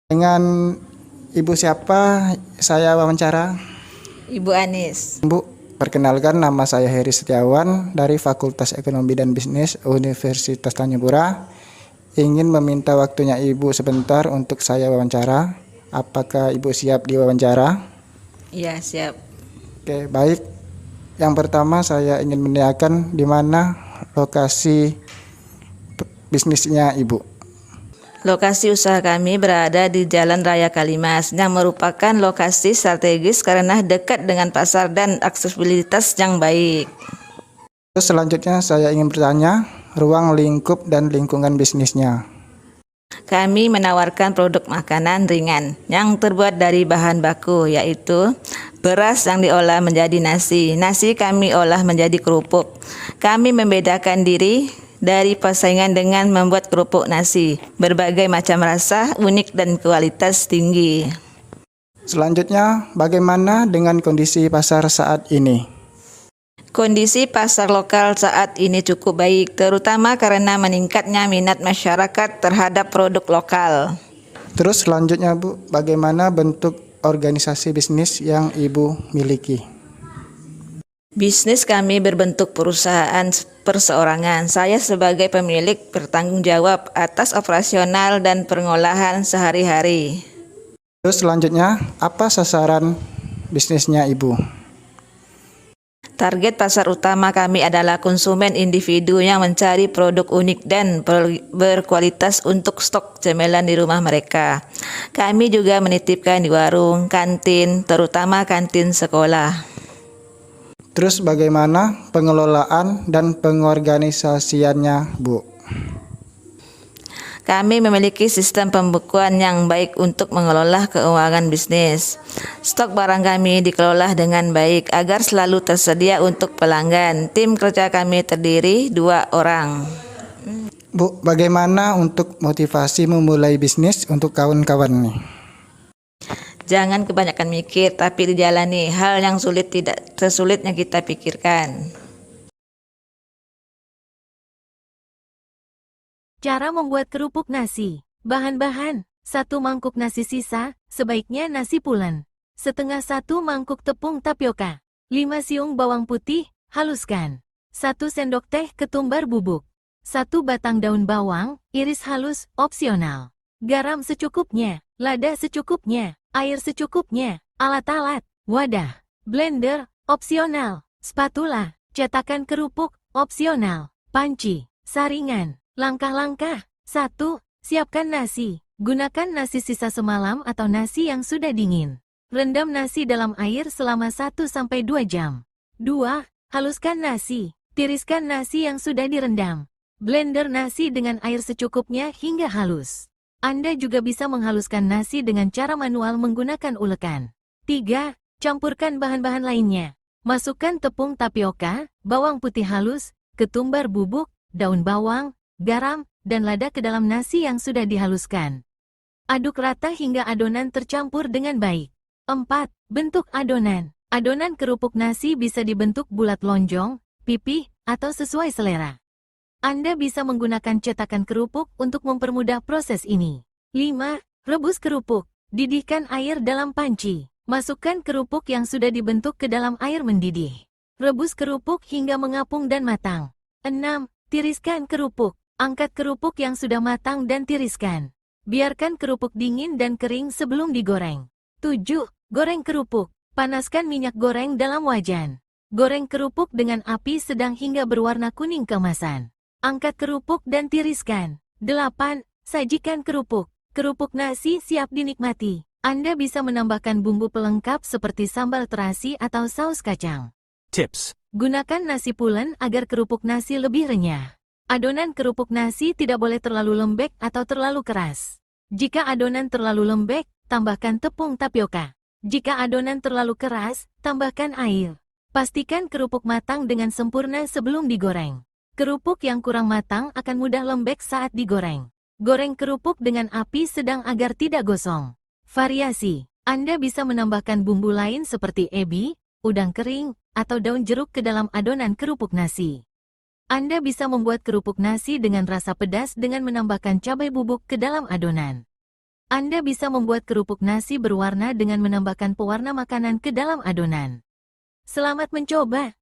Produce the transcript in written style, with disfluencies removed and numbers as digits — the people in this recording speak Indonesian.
Dengan Ibu siapa saya wawancara? Ibu Anis. Bu, perkenalkan nama saya Heri Setiawan dari Fakultas Ekonomi dan Bisnis Universitas Tanjung Pura. Ingin meminta waktunya Ibu sebentar untuk saya wawancara. Apakah Ibu siap diwawancara? Iya, siap. Oke, baik. Yang pertama saya ingin menanyakan di mana lokasi bisnisnya Ibu. Lokasi usaha kami berada di Jalan Raya Kalimas yang merupakan lokasi strategis karena dekat dengan pasar dan aksesibilitas yang baik. Terus selanjutnya saya ingin bertanya ruang lingkup dan lingkungan bisnisnya. Kami menawarkan produk makanan ringan yang terbuat dari bahan baku yaitu beras yang diolah menjadi nasi. Nasi kami olah menjadi kerupuk. Kami membedakan diri dari persaingan dengan membuat kerupuk nasi, berbagai macam rasa, unik dan kualitas tinggi. Selanjutnya, bagaimana dengan kondisi pasar saat ini? Kondisi pasar lokal saat ini cukup baik, terutama karena meningkatnya minat masyarakat terhadap produk lokal. Terus selanjutnya Bu, bagaimana bentuk organisasi bisnis yang Ibu miliki? Bisnis kami berbentuk perusahaan perseorangan. Saya sebagai pemilik bertanggung jawab atas operasional dan pengolahan sehari-hari. Terus selanjutnya, apa sasaran bisnisnya Ibu? Target pasar utama kami adalah konsumen individu yang mencari produk unik dan berkualitas untuk stok cemilan di rumah mereka. Kami juga menitipkan di warung, kantin, terutama kantin sekolah. Terus bagaimana pengelolaan dan pengorganisasiannya Bu? Kami memiliki sistem pembukuan yang baik untuk mengelola keuangan bisnis. Stok barang kami dikelola dengan baik agar selalu tersedia untuk pelanggan. Tim kerja kami terdiri 2 orang. Bu, bagaimana untuk motivasi memulai bisnis untuk kawan-kawan nih? Jangan kebanyakan mikir, tapi dijalani. Hal yang sulit tidak sesulit yang kita pikirkan. Cara membuat kerupuk nasi. Bahan-bahan: 1 mangkuk nasi sisa, sebaiknya nasi pulen. Setengah 1 mangkuk tepung tapioka. 5 siung bawang putih, haluskan. 1 sendok teh ketumbar bubuk. 1 batang daun bawang, iris halus, opsional. Garam secukupnya, lada secukupnya, air secukupnya, alat-alat, wadah, blender, opsional, spatula, cetakan kerupuk, opsional, panci, saringan. Langkah-langkah. 1. Siapkan nasi. Gunakan nasi sisa semalam atau nasi yang sudah dingin. Rendam nasi dalam air selama 1-2 jam. 2. Haluskan nasi. Tiriskan nasi yang sudah direndam. Blender nasi dengan air secukupnya hingga halus. Anda juga bisa menghaluskan nasi dengan cara manual menggunakan ulekan. 3. Campurkan bahan-bahan lainnya. Masukkan tepung tapioka, bawang putih halus, ketumbar bubuk, daun bawang, garam, dan lada ke dalam nasi yang sudah dihaluskan. Aduk rata hingga adonan tercampur dengan baik. 4. Bentuk adonan. Adonan kerupuk nasi bisa dibentuk bulat lonjong, pipih, atau sesuai selera. Anda bisa menggunakan cetakan kerupuk untuk mempermudah proses ini. 5. Rebus kerupuk. Didihkan air dalam panci. Masukkan kerupuk yang sudah dibentuk ke dalam air mendidih. Rebus kerupuk hingga mengapung dan matang. 6. Tiriskan kerupuk. Angkat kerupuk yang sudah matang dan tiriskan. Biarkan kerupuk dingin dan kering sebelum digoreng. 7. Goreng kerupuk. Panaskan minyak goreng dalam wajan. Goreng kerupuk dengan api sedang hingga berwarna kuning keemasan. Angkat kerupuk dan tiriskan. 8. Sajikan kerupuk. Kerupuk nasi siap dinikmati. Anda bisa menambahkan bumbu pelengkap seperti sambal terasi atau saus kacang. Tips. Gunakan nasi pulen agar kerupuk nasi lebih renyah. Adonan kerupuk nasi tidak boleh terlalu lembek atau terlalu keras. Jika adonan terlalu lembek, tambahkan tepung tapioka. Jika adonan terlalu keras, tambahkan air. Pastikan kerupuk matang dengan sempurna sebelum digoreng. Kerupuk yang kurang matang akan mudah lembek saat digoreng. Goreng kerupuk dengan api sedang agar tidak gosong. Variasi. Anda bisa menambahkan bumbu lain seperti ebi, udang kering, atau daun jeruk ke dalam adonan kerupuk nasi. Anda bisa membuat kerupuk nasi dengan rasa pedas dengan menambahkan cabai bubuk ke dalam adonan. Anda bisa membuat kerupuk nasi berwarna dengan menambahkan pewarna makanan ke dalam adonan. Selamat mencoba!